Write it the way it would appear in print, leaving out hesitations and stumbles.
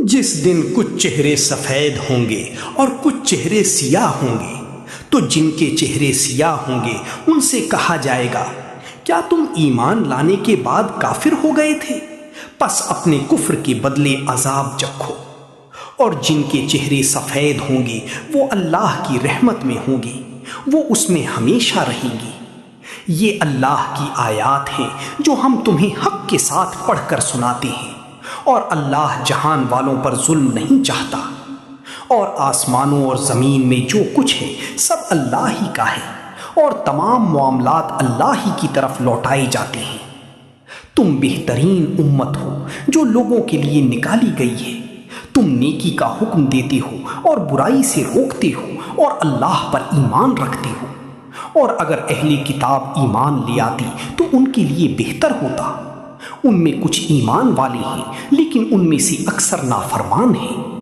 جس دن کچھ چہرے سفید ہوں گے اور کچھ چہرے سیاہ ہوں گے، تو جن کے چہرے سیاہ ہوں گے ان سے کہا جائے گا کیا تم ایمان لانے کے بعد کافر ہو گئے تھے؟ پس اپنے کفر کے بدلے عذاب چکھو۔ اور جن کے چہرے سفید ہوں گے وہ اللہ کی رحمت میں ہوں گے، وہ اس میں ہمیشہ رہیں گی۔ یہ اللہ کی آیات ہیں جو ہم تمہیں حق کے ساتھ پڑھ کر سناتے ہیں، اور اللہ جہان والوں پر ظلم نہیں چاہتا۔ اور آسمانوں اور زمین میں جو کچھ ہے سب اللہ ہی کا ہے، اور تمام معاملات اللہ ہی کی طرف لوٹائے جاتے ہیں۔ تم بہترین امت ہو جو لوگوں کے لیے نکالی گئی ہے۔ تم نیکی کا حکم دیتے ہو اور برائی سے روکتے ہو اور اللہ پر ایمان رکھتے ہو۔ اور اگر اہل کتاب ایمان لے آتی تو ان کے لیے بہتر ہوتا۔ ان میں کچھ ایمان والے ہیں لیکن ان میں سے اکثر نافرمان ہیں۔